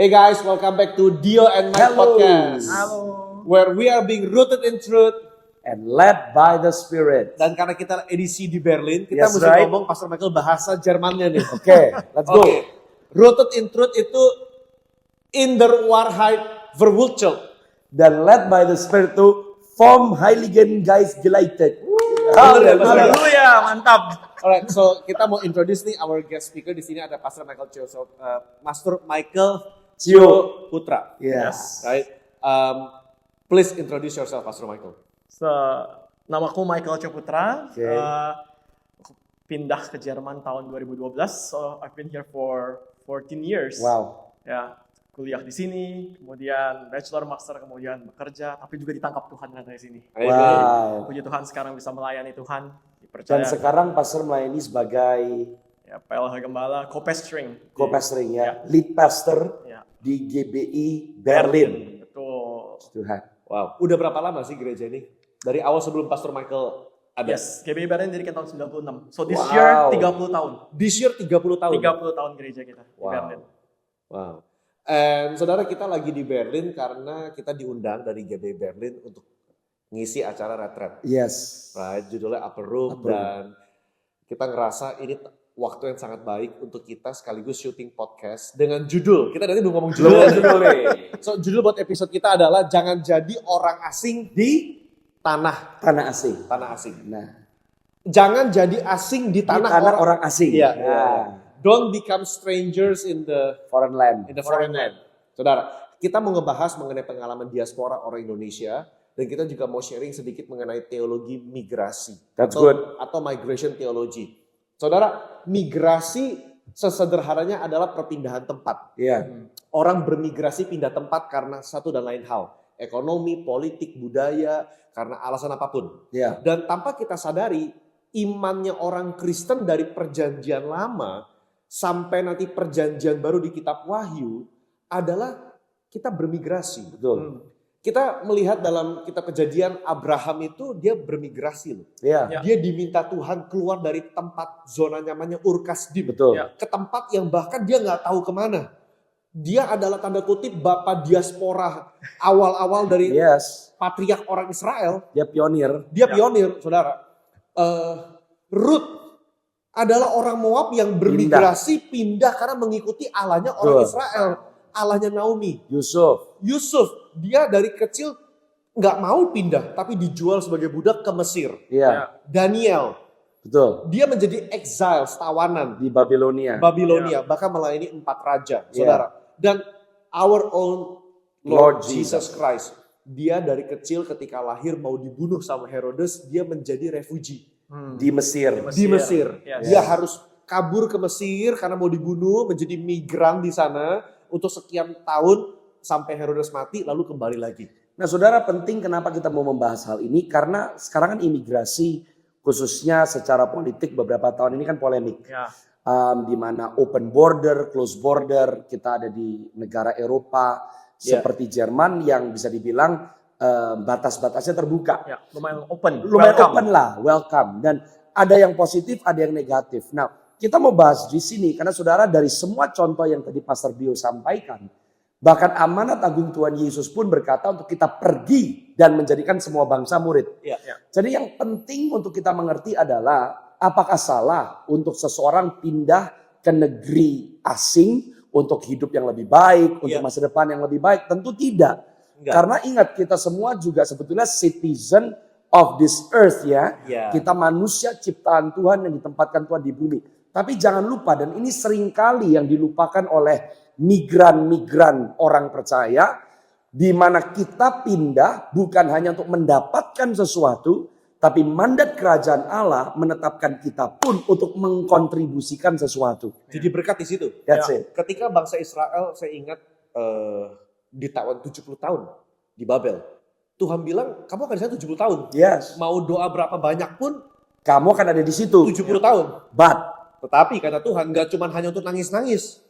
Hey guys, welcome back to Dio and Mike Hello. Podcast. Halo. Where we are being rooted in truth. And led by the Spirit. Dan karena kita edisi di Berlin, kita Yes, mesti right. ngomong Pastor Michael bahasa Jermannya nih. Oke, let's go. Oke. Rooted in truth itu in der Wahrheit verwurzelt. Dan led by the Spirit to vom Heiligen Geist geleitet. Haleluya, mantap. Alright, so kita mau introduce nih our guest speaker di sini ada Pastor Michael Pastor Michael Cio Putra. Yes. Right. Please introduce yourself, Pastor Michael. So, namaku Michael Coputra. Oke. Aku pindah ke Jerman tahun 2012. So I've been here for 14 years. Wow. Ya, kuliah di sini, kemudian bachelor, master, kemudian bekerja, tapi juga ditangkap Tuhan dari sini. Wow. Puji Tuhan sekarang bisa melayani Tuhan, Dan dipercaya. sekarang Pastor melayani sebagai Ya, PLH Gembala, co-pastoring. co-pastoring ya, Ya. lead pastor Ya. di GBI Berlin. Betul. Tuhan. Wow. Udah berapa lama sih gereja ini? Dari awal sebelum Pastor Michael ada? Yes, GBI Berlin didirikan tahun 96. So this Wow. year 30 tahun. This year 30 tahun. 30 tahun gereja kita di Wow. Berlin. Wow. And saudara, kita lagi di Berlin karena kita diundang dari GBI Berlin untuk ngisi acara retret. Yes. Right, judulnya Upper Room. Upper Room. Dan kita ngerasa ini waktu yang sangat baik untuk kita sekaligus syuting podcast dengan judul. Kita nanti belum ngomong judul. So judul buat episode kita adalah jangan jadi orang asing di tanah Tanah asing. asing. Nah, Jangan jadi asing di di tanah, orang asing. Iya. Nah, Don't become strangers in the foreign land. foreign land. Saudara, kita mau ngebahas mengenai pengalaman diaspora orang Indonesia dan kita juga mau sharing sedikit mengenai teologi migrasi. That's good. Atau migration theology. Saudara, migrasi sesederhananya adalah perpindahan tempat. Iya. Orang bermigrasi pindah tempat karena satu dan lain hal. Ekonomi, politik, budaya, karena alasan apapun. Iya. Dan tanpa kita sadari, imannya orang Kristen dari perjanjian lama sampai nanti perjanjian baru di kitab Wahyu adalah kita bermigrasi. Betul. Kita melihat dalam kitab Kejadian Abraham itu dia bermigrasi loh. Iya. Ya. Dia diminta Tuhan keluar dari tempat zona nyamannya Ur Kasdim. Betul. Ya. Ke tempat yang bahkan dia nggak tahu kemana. Dia adalah tanda kutip bapak diaspora awal-awal dari Yes. patriark orang Israel. Dia pionir. Dia Ya. pionir, saudara. Ruth adalah orang Moab yang bermigrasi pindah karena mengikuti Allahnya orang Betul. Israel. Allahnya Naomi. Yusuf. Dia dari kecil nggak mau pindah, tapi dijual sebagai budak ke Mesir. Iya. Ya. Daniel, Betul. dia menjadi exile, tawanan. Di Babilonia. Babilonia, bahkan melayani 4 raja, Ya. saudara. Dan our own Lord Lord Jesus Christ, dia dari kecil ketika lahir mau dibunuh sama Herodes, dia menjadi refugee Di Mesir. di Mesir. Yes. Dia harus kabur ke Mesir karena mau dibunuh, menjadi migran di sana untuk sekian tahun sampai Herodes mati, lalu kembali lagi. Nah, saudara, penting kenapa kita mau membahas hal ini karena sekarang kan imigrasi khususnya secara politik beberapa tahun ini kan polemik. Ya. Di mana open border, close border, kita ada di negara Eropa Ya. seperti Jerman yang bisa dibilang batas-batasnya terbuka. Ya, lumayan open. Lumayan Welcome. open lah, welcome. Dan ada yang positif, ada yang negatif. Nah, kita mau bahas di sini karena saudara dari semua contoh yang tadi Pastor Bio sampaikan, bahkan amanat agung Tuhan Yesus pun berkata untuk kita pergi dan menjadikan semua bangsa murid. Ya. Jadi yang penting untuk kita mengerti adalah apakah salah untuk seseorang pindah ke negeri asing untuk hidup yang lebih baik, untuk Ya. masa depan yang lebih baik? Tentu tidak. Enggak. Karena ingat kita semua juga sebetulnya citizen of this earth ya. Ya. Kita manusia ciptaan Tuhan yang ditempatkan Tuhan di bumi. Tapi jangan lupa, dan ini seringkali yang dilupakan oleh migran-migran orang percaya, di mana kita pindah bukan hanya untuk mendapatkan sesuatu, tapi mandat kerajaan Allah menetapkan kita pun untuk mengkontribusikan sesuatu. Jadi berkat di situ. That's Ya. it. Ketika bangsa Israel, saya ingat di tahun 70 tahun di Babel. Tuhan bilang, kamu akan di sana 70 tahun. Yes. Mau doa berapa banyak pun Kamu akan ada di situ. 70 tahun. But Tetapi kata Tuhan, gak cuma hanya untuk nangis-nangis.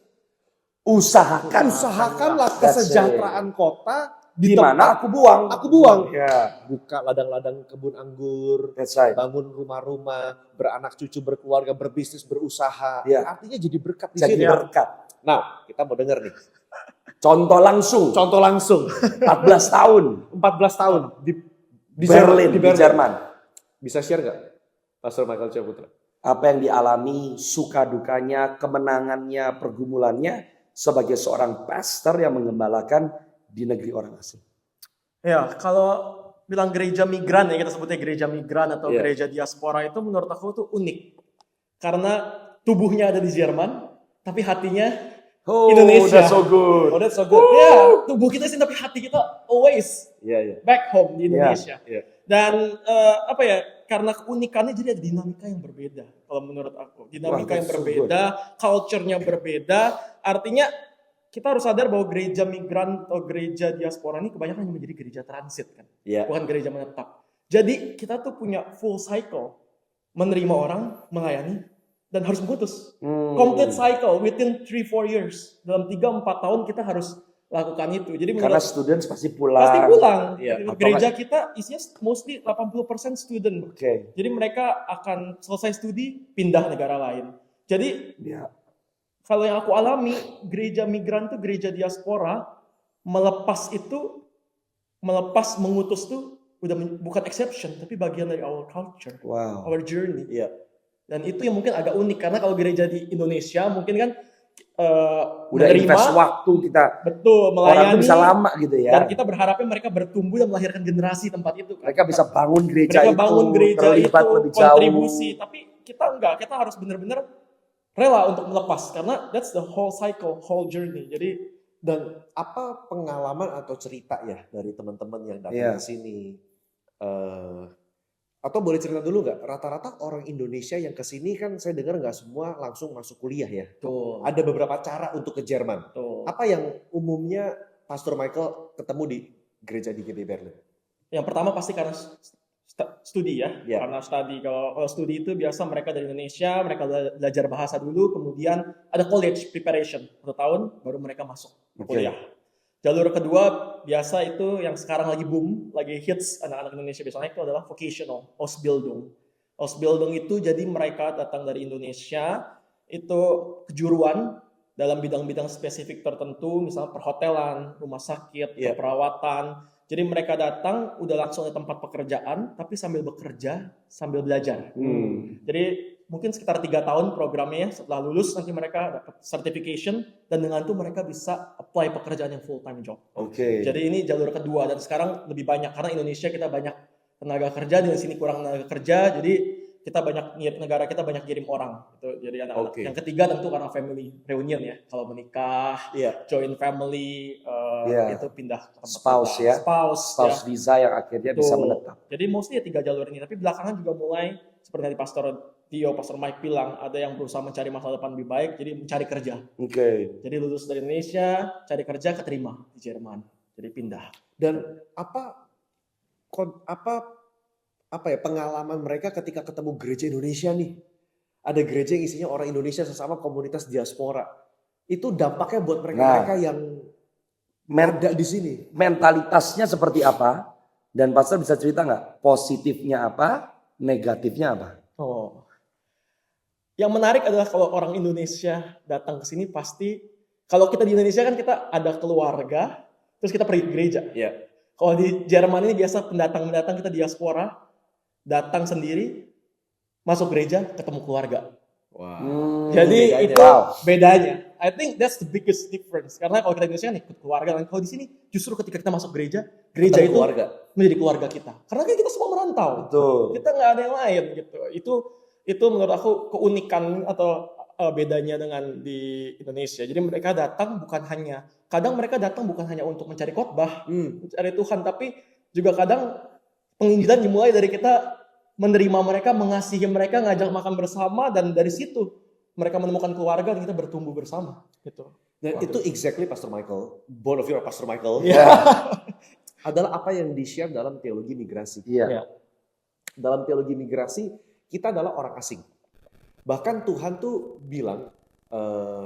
Usahakanlah That's it. kesejahteraan kota di tempat mana aku buang. aku buang. Ya, Buka ladang-ladang kebun anggur, that's right. bangun rumah-rumah, beranak cucu, berkeluarga, berbisnis, berusaha. Ya. Artinya jadi berkat di Jadi sini. berkat. Nah, kita mau dengar nih. Contoh langsung, Contoh langsung, 14 tahun 14 tahun di Berlin, di Jerman. Bisa share nggak, Pastor Michael Ciaputra? Apa yang dialami, suka dukanya, kemenangannya, pergumulannya sebagai seorang pastor yang mengembalakan di negeri orang asing. Ya, kalau bilang gereja migran ya, kita sebutnya gereja migran atau Iya. gereja diaspora itu menurut aku tuh unik. Karena tubuhnya ada di Jerman, tapi hatinya Indonesia. That's so good. Oh, that's so good. Ya, tubuh kita sih tapi hati kita always Iya, iya. back home di Indonesia. Iya. Dan apa ya? Karena keunikannya jadi ada dinamika yang berbeda. Kalau menurut aku, dinamika Wah, yang that's so berbeda, culture-nya berbeda. Artinya kita harus sadar bahwa gereja migran atau gereja diaspora ini kebanyakan menjadi gereja transit kan, Iya. bukan gereja menetap. Jadi kita tuh punya full cycle, menerima orang, melayani, dan harus memutus. Complete cycle within 3-4 years. Dalam 3-4 tahun kita harus lakukan itu. Jadi Karena menurut students pasti pulang. pasti pulang. Iya. Gereja kita isinya mostly 80% student. Oke. Jadi mereka akan selesai studi pindah negara lain. Jadi Ya. kalau yang aku alami gereja migran tuh gereja diaspora melepas mengutus tuh udah bukan exception tapi bagian dari our culture, Wow. our journey. Iya. Dan itu yang mungkin agak unik karena kalau gereja di Indonesia mungkin kan Udah menerima, invest waktu kita. betul, Orang tuh melayani bisa lama gitu ya. dan kita berharapnya mereka bertumbuh dan melahirkan generasi tempat itu. Mereka bisa bangun gereja mereka itu, bangun gereja itu, terlibat lebih jauh. kontribusi. Tapi kita enggak, kita harus benar-benar rela untuk melepas karena that's the whole cycle, whole journey. Jadi Dan apa pengalaman atau cerita ya dari teman-teman yang datang Iya. ke sini? Atau boleh cerita dulu nggak? Rata-rata orang Indonesia yang ke sini kan saya dengar nggak semua langsung masuk kuliah ya. tuh, Ada beberapa cara untuk ke Jerman. tuh. Apa yang umumnya Pastor Michael ketemu di gereja di GB Berlin? Yang pertama pasti karena studi ya. Ya. Karena studi, kalau studi itu biasa mereka dari Indonesia, mereka belajar bahasa dulu, kemudian ada college preparation 1 tahun baru mereka masuk kuliah. Jalur kedua biasa itu yang sekarang lagi boom, lagi hits anak-anak Indonesia biasanya itu adalah vocational, Ausbildung. Ausbildung itu jadi mereka datang dari Indonesia itu kejuruan dalam bidang-bidang spesifik tertentu, misalnya perhotelan, rumah sakit, Iya. perawatan. Jadi mereka datang udah langsung ke tempat pekerjaan, tapi sambil bekerja, sambil belajar. Jadi mungkin sekitar 3 tahun programnya ya. Setelah lulus nanti mereka dapat certification dan dengan itu mereka bisa apply pekerjaan yang full time job. Oke. Jadi ini jalur kedua dan sekarang lebih banyak karena Indonesia kita banyak tenaga kerja, di sini kurang tenaga kerja. Jadi kita negara kita banyak kirim orang gitu. Jadi anak-anak. Oke. Yang ketiga tentu karena family reunion ya. Kalau menikah, Iya. join family Iya. itu pindah ke tempat Spouse kita. ya. Spouse Spouse ya. visa yang akhirnya bisa Betul. menetap. Jadi mostly ya 3 jalur ini. Tapi belakangan juga mulai seperti tadi Pastor Tio, Pastor Mike bilang, ada yang berusaha mencari masa depan lebih baik, jadi mencari kerja. Oke. Jadi lulus dari Indonesia, cari kerja, keterima di Jerman. Jadi pindah. Dan apa ya pengalaman mereka ketika ketemu gereja Indonesia nih? Ada gereja yang isinya orang Indonesia sesama komunitas diaspora. Itu dampaknya buat mereka yang ada di sini. Mentalitasnya seperti apa? Dan Pastor bisa cerita nggak? Positifnya apa? Negatifnya apa? Oh. Yang menarik adalah kalau orang Indonesia datang ke sini pasti, kalau kita di Indonesia kan kita ada keluarga, terus kita pergi ke gereja. Iya. Kalau di Jerman ini biasa pendatang kita diaspora, datang sendiri, masuk gereja, ketemu keluarga. Wow. Jadi bedanya. itu bedanya. I think that's the biggest difference. Karena kalau kita di Indonesia kan ikut keluarga, dan kalau di sini justru ketika kita masuk gereja Ketemu itu keluarga. menjadi keluarga kita. Karena kan kita semua merantau. Betul. Kita nggak ada yang lain gitu. Itu menurut aku keunikan atau bedanya dengan di Indonesia. Jadi mereka datang kadang mereka datang bukan hanya untuk mencari khotbah, mencari Tuhan, tapi juga kadang penginjilan dimulai dari kita menerima mereka, mengasihi mereka, ngajak makan bersama, dan dari situ mereka menemukan keluarga dan kita bertumbuh bersama gitu. Dan itu exactly Pastor Michael, both of you are Pastor Michael, adalah apa yang di-share dalam teologi migrasi. Iya. Dalam teologi migrasi, kita adalah orang asing. Bahkan Tuhan tuh bilang,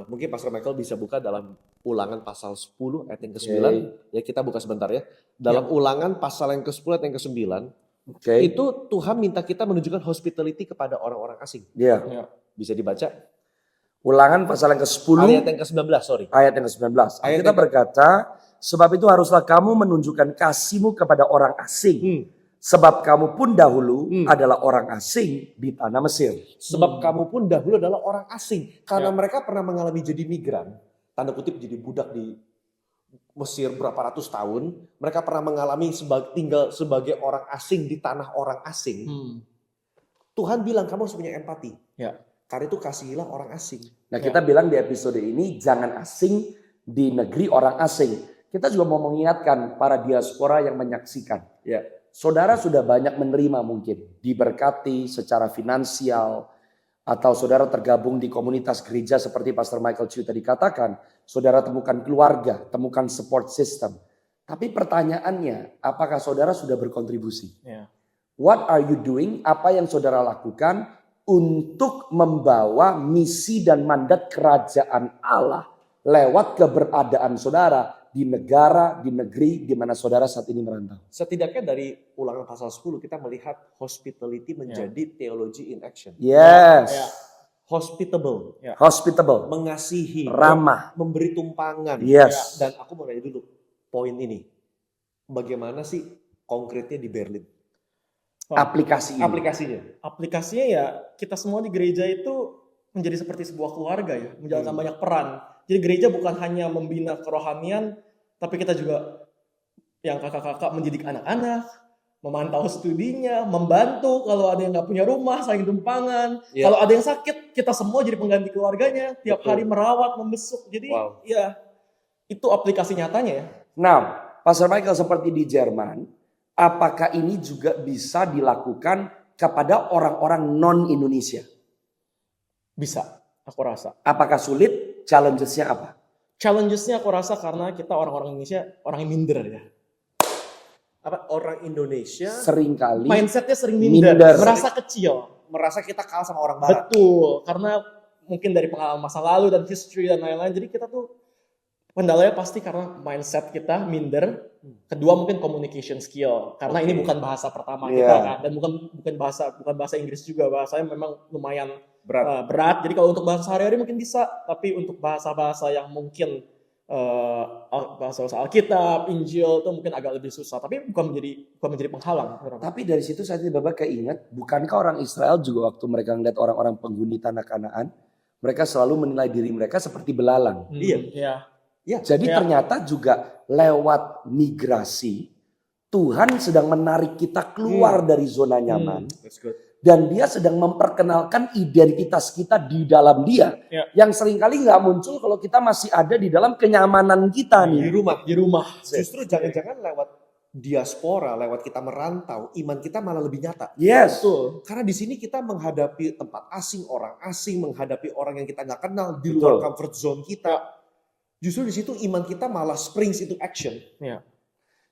mungkin Pastor Michael bisa buka dalam Ulangan pasal 10 ayat yang ke-9. Ya kita buka sebentar ya. Dalam Ulangan pasal yang ke-10 ayat yang ke-9, itu Tuhan minta kita menunjukkan hospitality kepada orang-orang asing. Iya. Bisa dibaca? Ulangan pasal yang ke-10 Ayat yang ke-19, sorry. ayat yang ke-19. Ayat Kita yang- berkata, sebab itu haruslah kamu menunjukkan kasihmu kepada orang asing. Sebab kamu pun dahulu adalah orang asing di tanah Mesir. Sebab kamu pun dahulu adalah orang asing. Karena mereka pernah mengalami jadi migran. Tanda kutip jadi budak di Mesir berapa ratus tahun. Mereka pernah mengalami tinggal sebagai orang asing di tanah orang asing. Tuhan bilang kamu harus punya empati. Ya. Karena itu kasihilah orang asing. Nah, kita bilang di episode ini jangan asing di negeri orang asing. Kita juga mau mengingatkan para diaspora yang menyaksikan. Ya. Saudara sudah banyak menerima mungkin, diberkati secara finansial, atau saudara tergabung di komunitas gereja seperti Pastor Michael Chu tadi katakan, saudara temukan keluarga, temukan support system. Tapi pertanyaannya, apakah saudara sudah berkontribusi? Ya. What are you doing? Apa yang saudara lakukan untuk membawa misi dan mandat kerajaan Allah lewat keberadaan saudara di negara, di negeri di mana saudara saat ini merantau? Setidaknya dari Ulangan pasal 10 kita melihat hospitality menjadi theology in action. Yes. Ya. Hospitable, Hospitable. mengasihi, Ramah. memberi tumpangan. Yes. Dan aku mau nanya dulu poin ini. Bagaimana sih konkretnya di Berlin? Aplikasi ini. Aplikasinya. Aplikasinya ya kita semua di gereja itu menjadi seperti sebuah keluarga ya, menjalankan banyak peran. Jadi gereja bukan hanya membina kerohanian, tapi kita juga yang kakak-kakak mendidik anak-anak, memantau studinya, membantu kalau ada yang nggak punya rumah, saling tumpangan. Iya. Kalau ada yang sakit, kita semua jadi pengganti keluarganya, tiap Betul. hari merawat, membesuk. Jadi Wow. ya itu aplikasi nyatanya ya. Nah, Pastor Michael seperti di Jerman, apakah ini juga bisa dilakukan kepada orang-orang non-Indonesia? Bisa, aku rasa. Apakah sulit? Challenges-nya apa? Challenges-nya aku rasa karena kita orang-orang Indonesia orang yang minder ya. Apa orang Indonesia Seringkali Mindsetnya sering Minder. minder, merasa kecil. merasa kita kalah sama orang barat. Betul, karena mungkin dari pengalaman masa lalu dan history dan lain-lain. Jadi kita tuh kendalanya pasti karena mindset kita minder. Kedua mungkin communication skill, karena ini bukan bahasa pertama kita Iya. kan, dan bukan bahasa Inggris juga, bahasanya memang lumayan Berat. berat. Jadi kalau untuk bahasa sehari-hari mungkin bisa, tapi untuk bahasa-bahasa yang mungkin bahasa Alkitab, Injil itu mungkin agak lebih susah. Tapi bukan menjadi penghalang. Tapi dari situ saya tiba-tiba keinget, bukankah orang Israel juga waktu mereka ngeliat orang-orang penghuni tanah Kanaan, mereka selalu menilai diri mereka seperti belalang. Iya. Ya. Jadi Ya. ternyata juga lewat migrasi, Tuhan sedang menarik kita keluar dari zona nyaman. That's good. Dan dia sedang memperkenalkan identitas kita di dalam dia. Ya. Yang seringkali nggak muncul kalau kita masih ada di dalam kenyamanan kita Di nih. rumah. Justru jangan-jangan lewat diaspora, lewat kita merantau, iman kita malah lebih nyata. Yes. Betul. Karena di sini kita menghadapi tempat asing, orang asing, menghadapi orang yang kita nggak kenal di Betul. luar comfort zone kita. Justru di situ iman kita malah springs into action.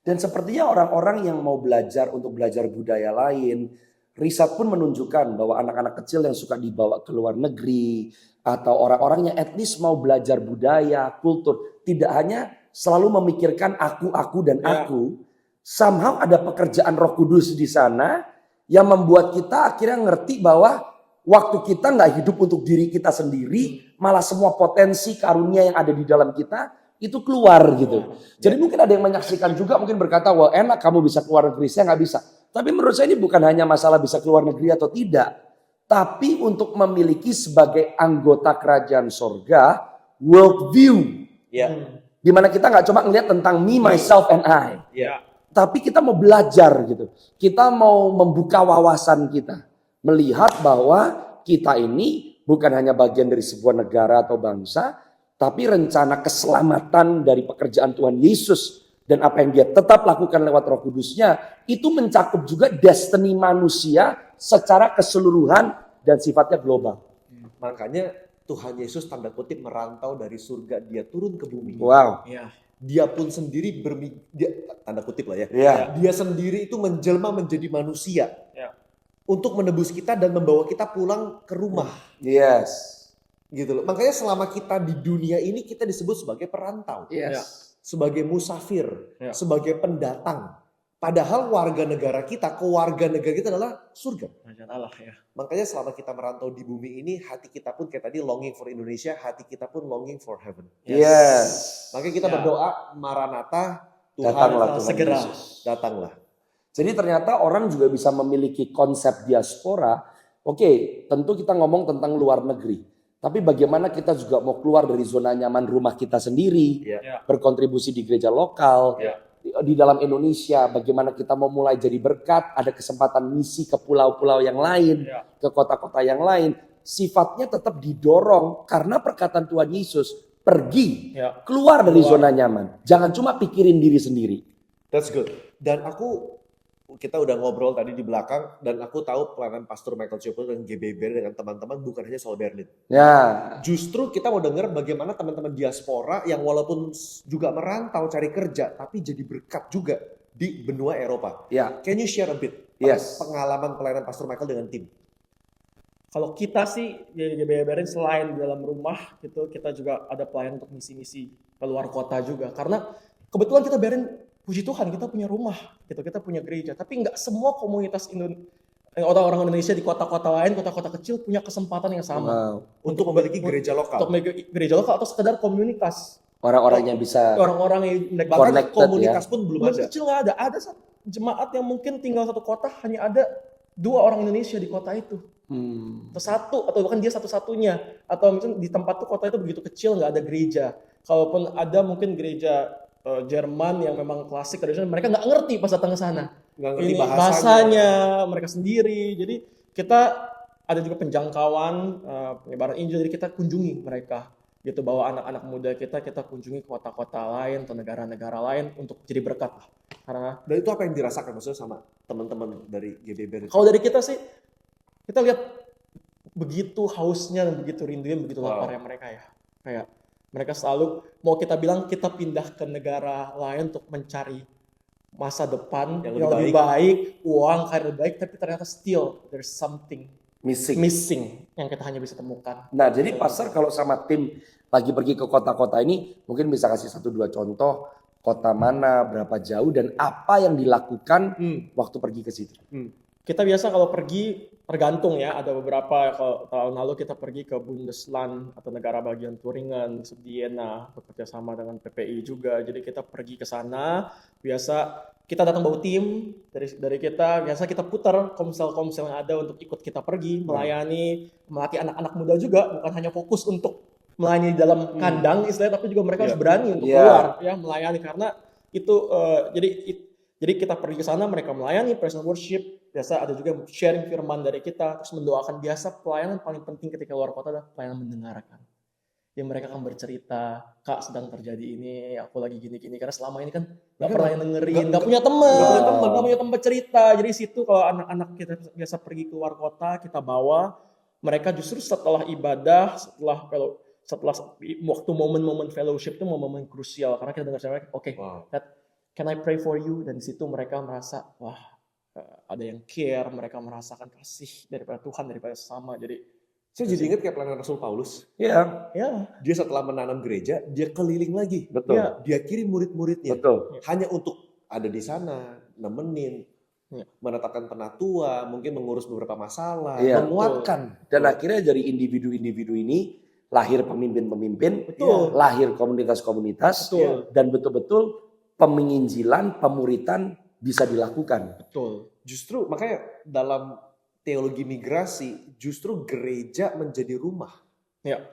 Dan sepertinya orang-orang yang mau belajar untuk belajar budaya lain, riset pun menunjukkan bahwa anak-anak kecil yang suka dibawa ke luar negeri atau orang-orang yang at least mau belajar budaya, kultur, tidak hanya selalu memikirkan aku dan aku. Somehow ada pekerjaan Roh Kudus di sana yang membuat kita akhirnya ngerti bahwa waktu kita nggak hidup untuk diri kita sendiri, malah semua potensi karunia yang ada di dalam kita itu keluar gitu. Jadi mungkin ada yang menyaksikan juga mungkin berkata, wah enak kamu bisa keluar negeri, saya nggak bisa. Tapi menurut saya ini bukan hanya masalah bisa keluar negeri atau tidak. Tapi untuk memiliki sebagai anggota kerajaan sorga, world view. Ya. Dimana kita nggak cuma ngelihat tentang me, myself, and I. Ya. Tapi kita mau belajar gitu. Kita mau membuka wawasan kita. Melihat bahwa kita ini bukan hanya bagian dari sebuah negara atau bangsa. Tapi rencana keselamatan dari pekerjaan Tuhan Yesus. Dan apa yang dia tetap lakukan lewat Roh Kudusnya. Itu mencakup juga destiny manusia secara keseluruhan dan sifatnya global. Makanya Tuhan Yesus tanda kutip merantau dari surga, dia turun ke bumi. Wow. Dia pun sendiri tanda kutip lah ya. Iya. Dia sendiri itu menjelma menjadi manusia. Ya. Untuk menebus kita dan membawa kita pulang ke rumah. Yes. Gitu loh. Makanya selama kita di dunia ini kita disebut sebagai perantau. Yes. Sebagai musafir. Ya. Sebagai pendatang. Padahal warga negara kita, keluarga negara kita adalah surga. Kerajaan Allah ya. Makanya selama kita merantau di bumi ini, hati kita pun kayak tadi longing for Indonesia, hati kita pun longing for heaven. Yes. Makanya kita Ya. berdoa, Maranatha, Tuhan Datanglah Tuhan segera. Yesus. datanglah. Jadi ternyata orang juga bisa memiliki konsep diaspora. Oke, tentu kita ngomong tentang luar negeri. Tapi bagaimana kita juga mau keluar dari zona nyaman rumah kita sendiri, Ya. berkontribusi di gereja lokal, Ya. di dalam Indonesia, bagaimana kita mau mulai jadi berkat, ada kesempatan misi ke pulau-pulau yang lain, Ya. ke kota-kota yang lain. Sifatnya tetap didorong karena perkataan Tuhan Yesus, pergi, Ya. keluar dari Keluar. zona nyaman. Jangan cuma pikirin diri sendiri. That's good. Dan kita udah ngobrol tadi di belakang, dan aku tahu pelayanan Pastor Michael Ciopel dan GBB dengan teman-teman bukan hanya soal Berlin. Ya, Justru kita mau dengar bagaimana teman-teman diaspora yang walaupun juga merantau cari kerja, tapi jadi berkat juga di benua Eropa. ya, Can you share a bit yes. pengalaman pelayanan Pastor Michael dengan tim? Kalau kita sih di GBBRN selain di dalam rumah gitu, kita juga ada pelayanan untuk misi-misi keluar kota juga. Karena kebetulan kita BRN, puji Tuhan kita punya rumah gitu, kita punya gereja. Tapi nggak semua komunitas orang-orang Indonesia di kota-kota lain, kota-kota kecil punya kesempatan yang sama. Wow. Untuk memiliki gereja Untuk lokal. memiliki gereja lokal atau sekedar komunitas. Orang-orang yang bisa Orang-orang yang mereka Bahkan Connected, komunitas pun belum ada. kecil nggak ada. Ada satu jemaat yang mungkin tinggal satu kota hanya ada 2 orang Indonesia di kota itu. Atau satu, atau bahkan dia satu-satunya. Atau misalnya di tempat tuh kota itu begitu kecil nggak ada gereja. Kalaupun ada mungkin gereja Jerman yang memang klasik tradisional, mereka nggak ngerti pas datang ke sana. Nggak ngerti Ini bahasanya. mereka sendiri. Jadi kita ada juga penjangkauan penyebaran Injil, jadi kita kunjungi mereka. Gitu, bawa anak-anak muda kita kunjungi kota-kota lain atau negara-negara lain untuk jadi berkat lah. Karena Dan itu apa yang dirasakan maksudnya sama teman-teman dari GBB? kalau dari kita sih, kita lihat begitu hausnya dan begitu rindunya, begitu Wow. laparnya mereka ya. Kayak mereka selalu mau kita bilang kita pindah ke negara lain untuk mencari masa depan Yang yang lebih lebih baik, uang, karir lebih baik, tapi ternyata still there's something missing yang kita hanya bisa temukan. Nah, jadi pastor kalau sama tim lagi pergi ke kota-kota ini, mungkin bisa kasih 1-2 contoh, kota mana, berapa jauh, dan apa yang dilakukan waktu pergi ke situ. Kita biasa kalau pergi tergantung ya, ada beberapa kalau tahun lalu kita pergi ke Bundesland atau negara bagian Turingen, Vienna, bekerja sama dengan PPI juga. Jadi kita pergi ke sana, biasa kita datang bawa tim dari kita, biasa kita putar komsel-komsel yang ada untuk ikut kita pergi, melayani, melatih anak-anak muda juga, bukan hanya fokus untuk melayani di dalam kandang istilahnya, tapi juga mereka harus berani untuk keluar ya melayani, karena itu jadi kita pergi ke sana, mereka melayani praise and worship. Biasa ada juga sharing firman dari kita, terus mendoakan. Biasa pelayanan paling penting ketika luar kota adalah pelayanan mendengarkan. Ya mereka akan bercerita, Kak sedang terjadi ini, aku lagi gini-gini. Karena selama ini kan gak pernah yang dengerin, gak punya teman, gak punya tempat cerita. Jadi situ kalau anak-anak kita biasa pergi keluar kota, kita bawa. Mereka justru setelah ibadah, setelah waktu momen-momen fellowship itu momen krusial. Karena kita dengar mereka, oke, can I pray for you? Dan di situ mereka merasa, wah, ada yang care, mereka merasakan kasih daripada Tuhan, daripada sesama. Jadi Saya jadi ingat kayak pelayanan Rasul Paulus. Iya, ya, Dia setelah menanam gereja, dia keliling lagi. betul. Ya. Dia kirim murid-muridnya. Betul. Hanya untuk ada di sana, nemenin, Ya. menetapkan penatua, mungkin mengurus beberapa masalah, Iya. menguatkan. Dan akhirnya dari individu-individu ini lahir pemimpin-pemimpin, Betul. lahir komunitas-komunitas, Betul. dan betul-betul penginjilan, pemuritan bisa dilakukan. betul. Justru makanya dalam teologi migrasi, justru gereja menjadi rumah Ya,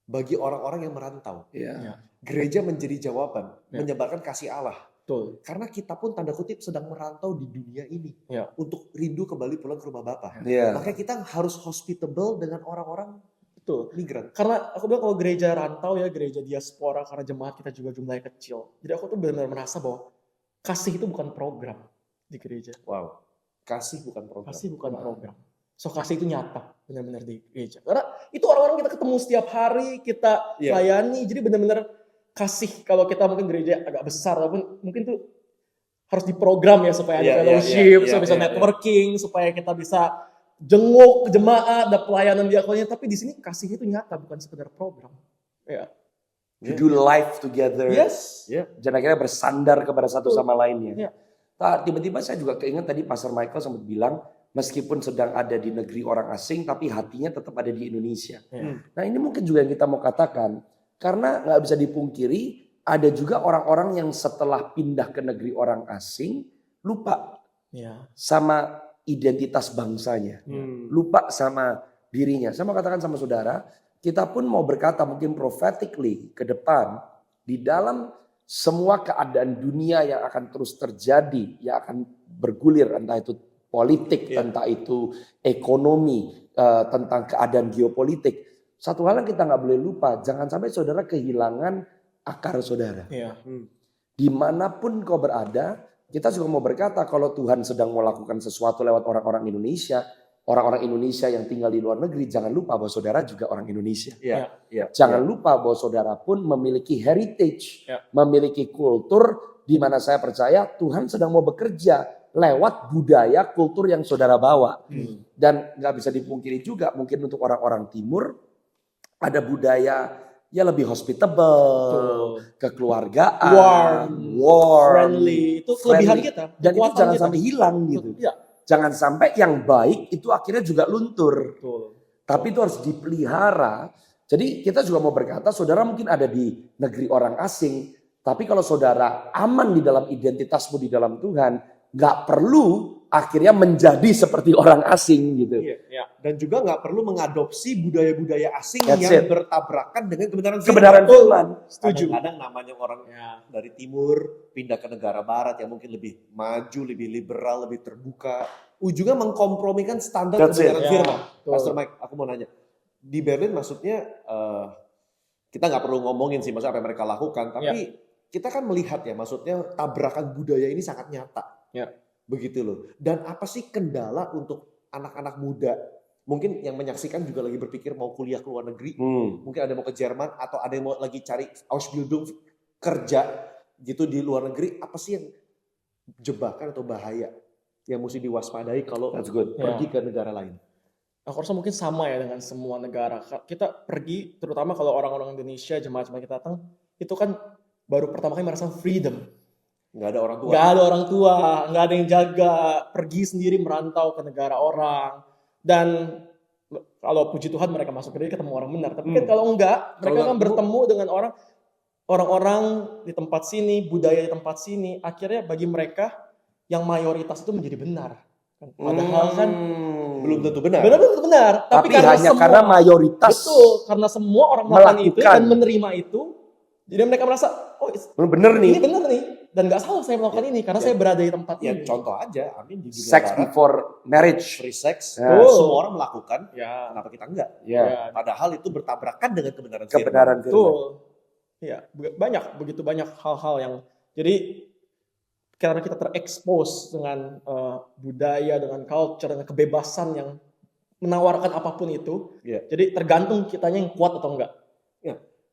bagi orang-orang yang merantau. Iya. Ya. Gereja menjadi jawaban, Ya. menyebarkan kasih Allah. betul. Karena kita pun tanda kutip sedang merantau di dunia ini. Ya. Untuk rindu kembali pulang ke rumah Bapa. Iya. Makanya kita harus hospitable dengan orang-orang Betul. migran. Karena aku bilang kalau gereja rantau ya, gereja diaspora, karena jemaat kita juga jumlahnya kecil. Jadi aku tuh benar-benar merasa bahwa kasih itu bukan program di gereja. Wow. Kasih bukan program. Kasih bukan program. So kasih itu nyata benar-benar di gereja. Karena itu orang-orang kita ketemu setiap hari, kita Iya. layani. Jadi benar-benar kasih, kalau kita mungkin gereja agak besar, walaupun mungkin tuh harus diprogram ya supaya ada Iya, iya, fellowship, iya, supaya bisa iya, networking, supaya kita bisa jenguk jemaat, ada pelayanan diakonnya. Tapi di sini kasih itu nyata, bukan sekedar program. Ya. To do life together. Yes. Ya. Dan akhirnya bersandar kepada satu sama lainnya. Iya. Tiba-tiba saya juga keinget tadi Pastor Michael sempat bilang, meskipun sedang ada di negeri orang asing, tapi hatinya tetap ada di Indonesia. Nah ini mungkin juga yang kita mau katakan, karena nggak bisa dipungkiri, ada juga orang-orang yang setelah pindah ke negeri orang asing, lupa Ya. sama identitas bangsanya. Lupa sama dirinya. Saya mau katakan sama saudara, kita pun mau berkata mungkin prophetically ke depan, di dalam semua keadaan dunia yang akan terus terjadi, yang akan bergulir, entah itu politik, entah itu ekonomi, tentang keadaan geopolitik. Satu hal yang kita nggak boleh lupa, jangan sampai saudara kehilangan akar saudara. Iya. Dimanapun kau berada, kita juga mau berkata kalau Tuhan sedang melakukan sesuatu lewat orang-orang Indonesia, orang-orang Indonesia yang tinggal di luar negeri, jangan lupa bahwa saudara juga orang Indonesia. Jangan lupa bahwa saudara pun memiliki heritage, memiliki kultur di mana saya percaya Tuhan sedang mau bekerja lewat budaya kultur yang saudara bawa. Dan nggak bisa dipungkiri juga mungkin untuk orang-orang timur ada budaya ya lebih hospitable, kekeluargaan, warm, friendly. Itu kelebihan kita. Dan itu kekuatan jangan kita. sampai hilang gitu. Iya. Jangan sampai yang baik itu akhirnya juga luntur. Betul. Tapi itu harus dipelihara. Jadi kita juga mau berkata, saudara mungkin ada di negeri orang asing. Tapi kalau saudara aman di dalam identitasmu di dalam Tuhan, nggak perlu akhirnya menjadi seperti orang asing gitu. Iya. Dan juga nggak perlu mengadopsi budaya-budaya asing That's yang it. bertabrakan dengan kebenaran Kebenaran firman. Setuju. Kadang namanya orang dari timur pindah ke negara barat yang mungkin lebih maju, lebih liberal, lebih terbuka. Ujungnya mengkompromikan standar That's it. kebenaran Ya, firman. betul. Pastor Mike, aku mau nanya. Di Berlin maksudnya kita nggak perlu ngomongin sih maksudnya apa yang mereka lakukan. Tapi kita kan melihat ya maksudnya tabrakan budaya ini sangat nyata. Ya. Begitu loh. Dan apa sih kendala untuk anak-anak muda? Mungkin yang menyaksikan juga lagi berpikir mau kuliah ke luar negeri. Mungkin ada yang mau ke Jerman atau ada yang mau lagi cari Ausbildung kerja gitu di luar negeri. Apa sih yang jebakan atau bahaya yang mesti diwaspadai kalau That's good. pergi ke negara lain? Aku rasa mungkin sama ya dengan semua negara. Kita pergi, terutama kalau orang-orang Indonesia, jemaat-jemaat kita datang, itu kan baru pertama kali merasakan freedom. Nggak ada orang tua. Nggak ada orang tua, nggak ada yang jaga, pergi sendiri merantau ke negara orang. Dan kalau puji Tuhan mereka masuk ke diri ketemu orang benar. Tapi kan kalau enggak, mereka Kalau kan bertemu dengan orang-orang di tempat sini, budaya di tempat sini. Akhirnya bagi mereka yang mayoritas itu menjadi benar. Padahal kan Belum tentu benar. benar-benar benar. Tapi karena mayoritas betul, karena semua orang melakukan itu melakukan. dan menerima itu, jadi mereka merasa, oh bener ini nih. benar nih. Dan gak salah saya melakukan ini karena saya berada di tempat Ya ini. contoh aja, amin di dunia Sex barat, before marriage. free sex, Ya. semua orang melakukan. Ya, Kenapa kita enggak? Ya. Padahal itu bertabrakan dengan kebenaran firman. Kebenaran firman. betul. Ya, begitu banyak hal-hal yang jadi karena kita terekspos dengan budaya, dengan culture, dengan kebebasan yang menawarkan apapun itu. Ya. Jadi tergantung kitanya yang kuat atau enggak.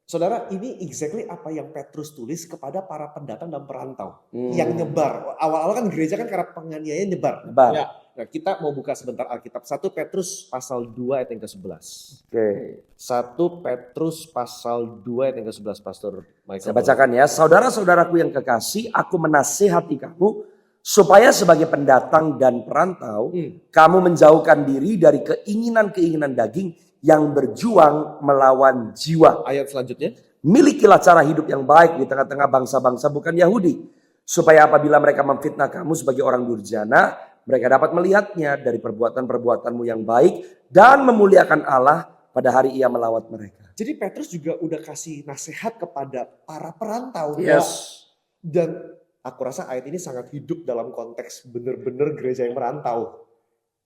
Saudara, ini exactly apa yang Petrus tulis kepada para pendatang dan perantau yang nyebar. Awal-awal kan gereja kan karena penganiayaan nyebar. Nyebar. Ya. Nah, kita mau buka sebentar Alkitab. 1 Petrus pasal 2 ayat yang ke-11. Oke. 1 Petrus pasal 2 ayat yang ke-11, Pastor Michael. Saya bacakan ya. Saudara-saudaraku yang kekasih, aku menasihati kamu supaya sebagai pendatang dan perantau, kamu menjauhkan diri dari keinginan-keinginan daging yang berjuang melawan jiwa. Ayat selanjutnya. Milikilah cara hidup yang baik di tengah-tengah bangsa-bangsa bukan Yahudi. Supaya apabila mereka memfitnah kamu sebagai orang durjana, mereka dapat melihatnya dari perbuatan-perbuatanmu yang baik dan memuliakan Allah pada hari ia melawat mereka. Jadi Petrus juga udah kasih nasihat kepada para perantau. Yes. Dan aku rasa ayat ini sangat hidup dalam konteks bener-bener gereja yang merantau.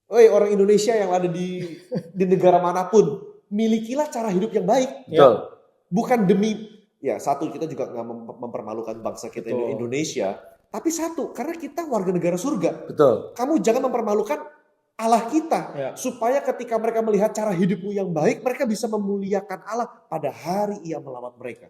Oi, orang Indonesia yang ada di negara manapun, milikilah cara hidup yang baik. Betul. Bukan demi, ya satu kita juga nggak mempermalukan bangsa kita Betul. Indonesia. Tapi satu, karena kita warga negara surga. Betul. Kamu jangan mempermalukan Allah kita. Ya. Supaya ketika mereka melihat cara hidupmu yang baik, mereka bisa memuliakan Allah pada hari ia melawat mereka.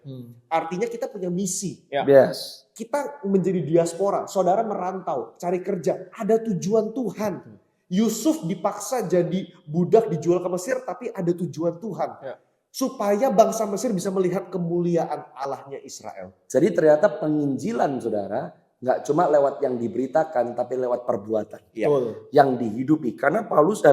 Artinya kita punya misi. Ya. Yes. Kita menjadi diaspora, saudara merantau, cari kerja, ada tujuan Tuhan. Yusuf dipaksa jadi budak dijual ke Mesir, tapi ada tujuan Tuhan. Ya. Supaya bangsa Mesir bisa melihat kemuliaan Allahnya Israel. Jadi ternyata penginjilan saudara nggak cuma lewat yang diberitakan, tapi lewat perbuatan Iya. Betul. yang dihidupi. Karena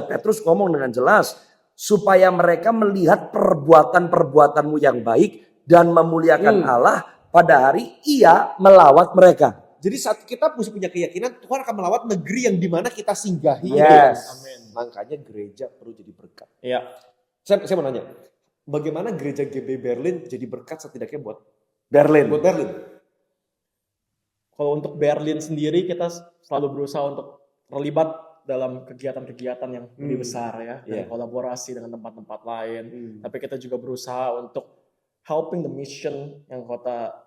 Petrus ngomong dengan jelas, supaya mereka melihat perbuatan-perbuatanmu yang baik dan memuliakan Allah pada hari Ia melawat mereka. Jadi saat kita mesti punya keyakinan Tuhan akan melawat negeri yang dimana kita singgahi. Yes. Amin. Makanya gereja perlu jadi berkat. Iya. Saya mau nanya, bagaimana gereja GB Berlin jadi berkat setidaknya buat Berlin. Berlin? Kalau untuk Berlin sendiri kita selalu berusaha untuk terlibat dalam kegiatan-kegiatan yang lebih besar ya, dan Iya. kolaborasi dengan tempat-tempat lain. Tapi kita juga berusaha untuk helping the mission yang kota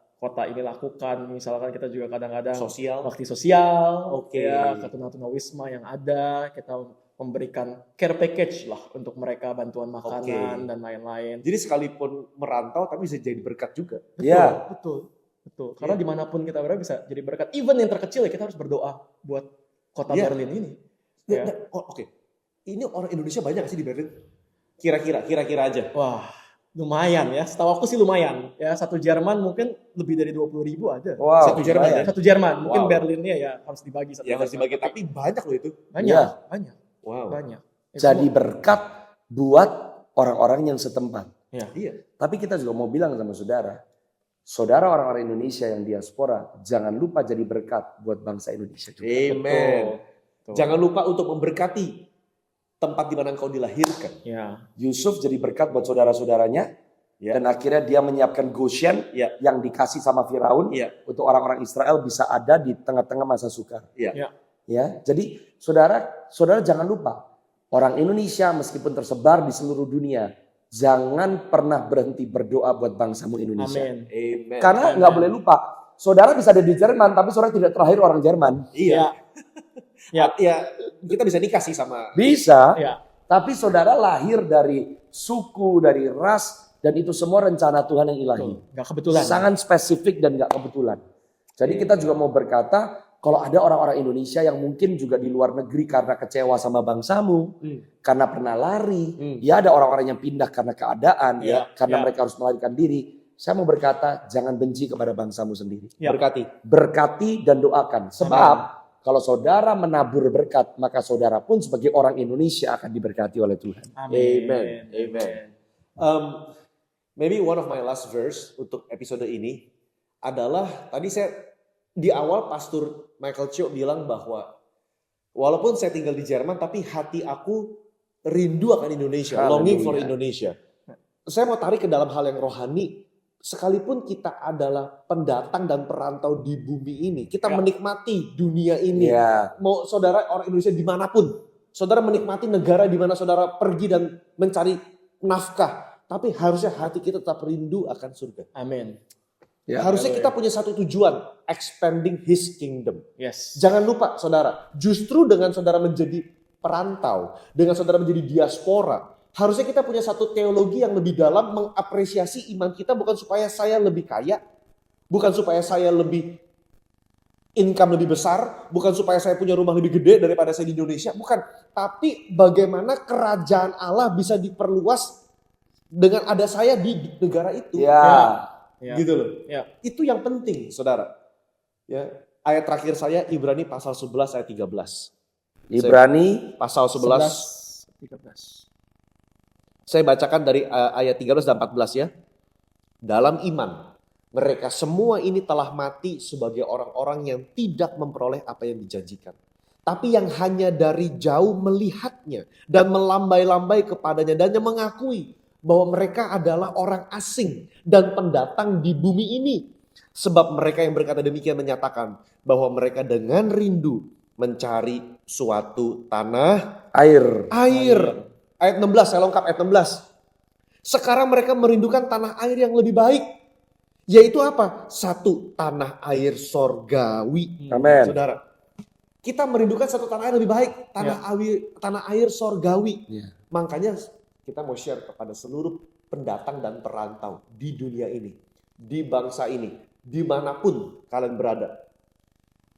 ini lakukan. Misalkan kita juga kadang-kadang Sosial. bakti sosial, Oke. ya, ke tunawisma yang ada, kita memberikan care package lah untuk mereka, bantuan makanan dan lain-lain. Jadi sekalipun merantau tapi bisa jadi berkat juga. Ya. Betul. Karena dimanapun kita berada bisa jadi berkat. Even yang terkecil ya kita harus berdoa buat kota Iya. Berlin ini. Ya. Ya. Oke. Ini orang Indonesia banyak nggak sih di Berlin? Kira-kira aja. Wah, lumayan ya. Setahu aku sih lumayan. Ya, satu Jerman mungkin lebih dari 20.000 ada. Wow. Satu Jerman lumayan. ya? Satu Jerman. Mungkin Wow. Berlinnya ya harus dibagi satu. Yang harus Jerman. dibagi, tapi banyak loh itu. Banyak, Iya. banyak, Wow. banyak. Itu Jadi berkat buat orang-orang yang setempat. Iya. Tapi kita juga mau bilang sama saudara orang-orang Indonesia yang diaspora, jangan lupa jadi berkat buat bangsa Indonesia juga. Amen. Betul. Jangan lupa untuk memberkati tempat di mana engkau dilahirkan. Ya. Yusuf jadi berkat buat saudara-saudaranya, Ya. dan akhirnya dia menyiapkan Goshen Ya. yang dikasih sama Firaun Ya. untuk orang-orang Israel bisa ada di tengah-tengah masa sukar. Ya. Ya. Ya, jadi saudara jangan lupa, orang Indonesia meskipun tersebar di seluruh dunia, jangan pernah berhenti berdoa buat bangsamu Indonesia. Amin. Amen. Karena nggak boleh lupa, saudara bisa ada di Jerman, tapi saudara tidak terlahir orang Jerman. Iya. Ya. Ya, kita bisa nikah sih sama. Bisa, Ya. tapi saudara lahir dari suku, dari ras, dan itu semua rencana Tuhan yang ilahi. Betul. Nggak kebetulan. Sangat spesifik dan nggak kebetulan. Jadi kita juga mau berkata, kalau ada orang-orang Indonesia yang mungkin juga di luar negeri karena kecewa sama bangsamu, karena pernah lari, ya ada orang-orang yang pindah karena keadaan, Ya, karena ya. mereka harus melarikan diri. Saya mau berkata, jangan benci kepada bangsamu sendiri. Ya. Berkati dan doakan. Sebab kalau saudara menabur berkat, maka saudara pun sebagai orang Indonesia akan diberkati oleh Tuhan. Amen. Maybe one of my last verse untuk episode ini adalah tadi saya di awal Pastor Michael Cho bilang bahwa walaupun saya tinggal di Jerman tapi hati aku rindu akan Indonesia, longing for Indonesia. Saya mau tarik ke dalam hal yang rohani. Sekalipun kita adalah pendatang dan perantau di bumi ini, kita menikmati dunia ini. Ya. Mau saudara orang Indonesia dimanapun, saudara menikmati negara di mana saudara pergi dan mencari nafkah. Tapi harusnya hati kita tetap rindu akan surga. Amin. Ya, Harusnya kita punya satu tujuan, expanding His kingdom. Yes. Jangan lupa saudara, justru dengan saudara menjadi perantau, dengan saudara menjadi diaspora, harusnya kita punya satu teologi yang lebih dalam mengapresiasi iman kita, bukan supaya saya lebih kaya, bukan supaya saya lebih income lebih besar, bukan supaya saya punya rumah lebih gede daripada saya di Indonesia, bukan. Tapi bagaimana kerajaan Allah bisa diperluas dengan ada saya di negara itu. Ya. Ya. Gitu loh. Ya. Itu yang penting, saudara. Ya, ayat terakhir saya Ibrani pasal 11 ayat 13. Ibrani Pasal 11. 13. Saya bacakan dari ayat 13 dan 14 ya. Dalam iman, mereka semua ini telah mati sebagai orang-orang yang tidak memperoleh apa yang dijanjikan. Tapi yang hanya dari jauh melihatnya dan melambai-lambai kepadanya dan yang mengakui bahwa mereka adalah orang asing dan pendatang di bumi ini. Sebab mereka yang berkata demikian menyatakan bahwa mereka dengan rindu mencari suatu tanah air. Ayat 16, saya lengkap ayat 16. Sekarang mereka merindukan tanah air yang lebih baik. Yaitu apa? Satu tanah air sorgawi. Amin. Saudara, kita merindukan satu tanah air lebih baik. Tanah air sorgawi. Ya. Makanya kita mau share kepada seluruh pendatang dan perantau di dunia ini. Di bangsa ini. Dimanapun kalian berada.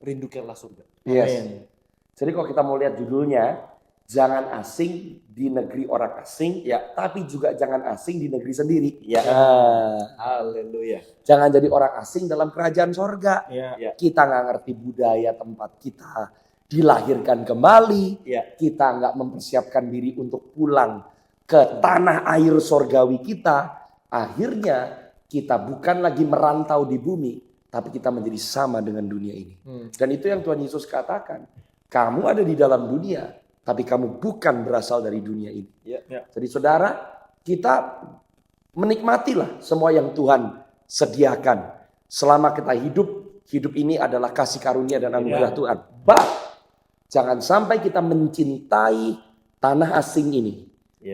Rindukanlah surga. Yes. Amin. Jadi kalau kita mau lihat judulnya, Jangan asing di negeri orang asing, tapi juga jangan asing di negeri sendiri. Ya. Nah, Haleluya. jangan jadi orang asing dalam kerajaan sorga. Ya. Kita nggak ngerti budaya tempat kita dilahirkan kembali. Ya. Kita nggak mempersiapkan diri untuk pulang ke tanah air sorgawi kita. Akhirnya kita bukan lagi merantau di bumi, tapi kita menjadi sama dengan dunia ini. Dan itu yang Tuhan Yesus katakan. Kamu ada di dalam dunia, tapi kamu bukan berasal dari dunia ini. Ya. Jadi saudara, kita menikmatilah semua yang Tuhan sediakan. Selama kita hidup ini adalah kasih karunia dan anugerah Tuhan. But, jangan sampai kita mencintai tanah asing ini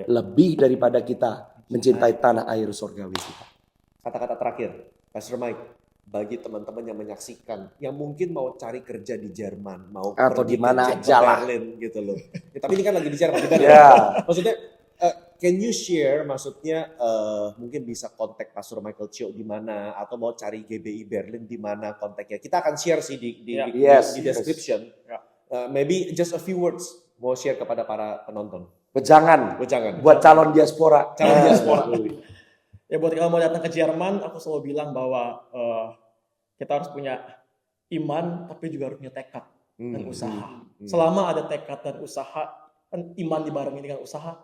lebih daripada kita mencintai tanah air surgawi kita. Kata-kata terakhir, Pastor Mike, bagi teman-teman yang menyaksikan, yang mungkin mau cari kerja di Jerman, mau Atau pergi di mana ke aja lah. Berlin gitu loh. Ya, tapi ini kan lagi di Jerman, kita maksudnya, can you share, maksudnya mungkin bisa kontak Pastor Michael Chio di mana, atau mau cari GBI Berlin di mana kontaknya. Kita akan share sih di description. Maybe just a few words mau share kepada para penonton. Jangan. Buat calon diaspora. Ya buat kalau mau datang ke Jerman, aku selalu bilang bahwa kita harus punya iman, tapi juga harus punya tekad dan usaha. Selama ada tekad dan usaha, kan iman dibarengi dengan usaha,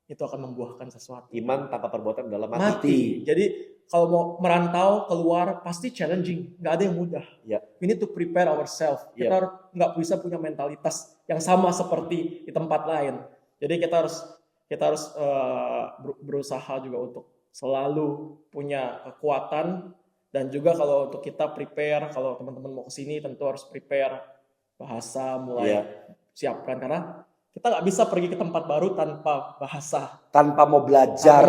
itu akan membuahkan sesuatu. Iman tanpa perbuatan adalah Mati. Jadi kalau mau merantau keluar pasti challenging, nggak ada yang mudah. Ya. We need to prepare ourselves. Kita harus nggak bisa punya mentalitas yang sama seperti di tempat lain. Jadi kita harus berusaha juga untuk selalu punya kekuatan, dan juga kalau untuk kita prepare, kalau teman-teman mau kesini tentu harus prepare bahasa, mulai siapkan, karena kita nggak bisa pergi ke tempat baru tanpa bahasa, Tanpa mau belajar.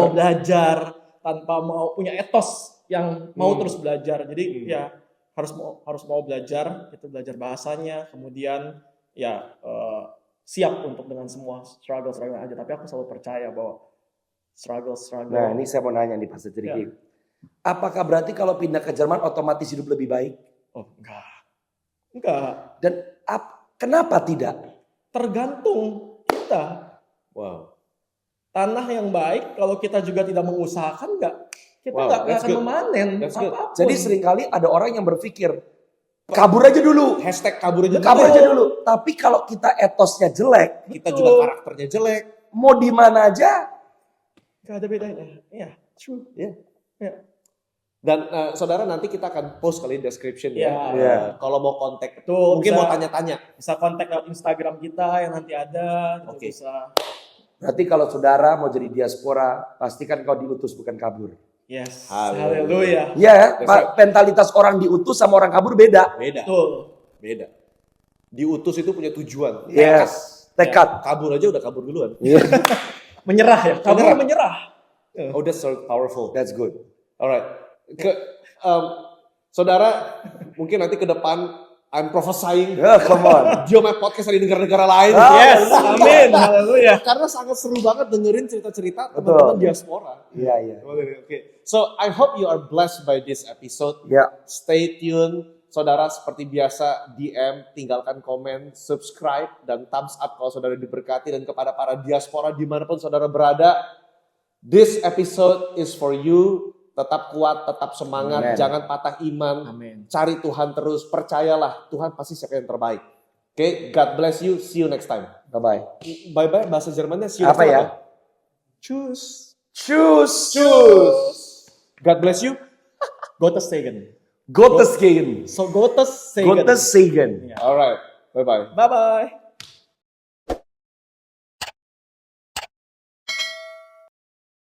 tanpa mau punya etos yang mau terus belajar. Jadi ya harus mau belajar, itu belajar bahasanya, kemudian siap untuk dengan semua struggle aja. Tapi aku selalu percaya bahwa struggle. Nah, ini saya mau nanya nih Pastor Jericho. Apakah berarti kalau pindah ke Jerman otomatis hidup lebih baik? Oh, enggak. Dan kenapa tidak? Tergantung kita. Wow. Tanah yang baik kalau kita juga tidak mengusahakan, kita Wow, nggak that's akan good. memanen That's good. apapun. Jadi seringkali ada orang yang berpikir kabur aja dulu. Hashtag kabur aja Dulu. Tapi kalau kita etosnya jelek, kita juga karakternya jelek. mau di mana aja. Gak ada bedanya. Iya, true. Ya. Ya. Dan saudara, nanti kita akan post kali description ya. Iya. Kalau mau kontak, Betul, mungkin bisa- mau tanya-tanya. Bisa kontak lewat Instagram kita yang nanti ada. Itu Oke. Bisa. Berarti kalau saudara mau jadi diaspora, pastikan kau diutus bukan kabur. Yes. Haleluya. Haleluya. Ya, That's mentalitas orang diutus sama orang kabur beda. Betul. Diutus itu punya tujuan. Yes, tekad. Kabur aja udah kabur duluan. Menyerah ya. Kamu menyerah. Oh, that's so powerful. That's good. Alright. Saudara, mungkin nanti ke depan I'm prophesying Come on. Dio My Podcast di negara-negara lain. Yes. Amin. Haleluya. Karena sangat seru banget dengerin cerita-cerita teman-teman diaspora. Iya. Oke. So I hope you are blessed by this episode. Ya. Stay tune. Saudara, seperti biasa, DM, tinggalkan komen, subscribe, dan thumbs up kalau saudara diberkati. Dan kepada para diaspora dimanapun saudara berada, this episode is for you. Tetap kuat, tetap semangat, Amen. jangan patah iman. Amin. Cari Tuhan terus, percayalah Tuhan pasti siapa yang terbaik. Oke, God bless you. See you next time. Bye-bye. Bye-bye, bahasa Jermannya see you next Apa time. ya? Tschüss. Choose. God bless you. Gottes Segen. Gottes gehen. So Gottes Segen. Gottes Segen. Alright, bye-bye. Bye-bye.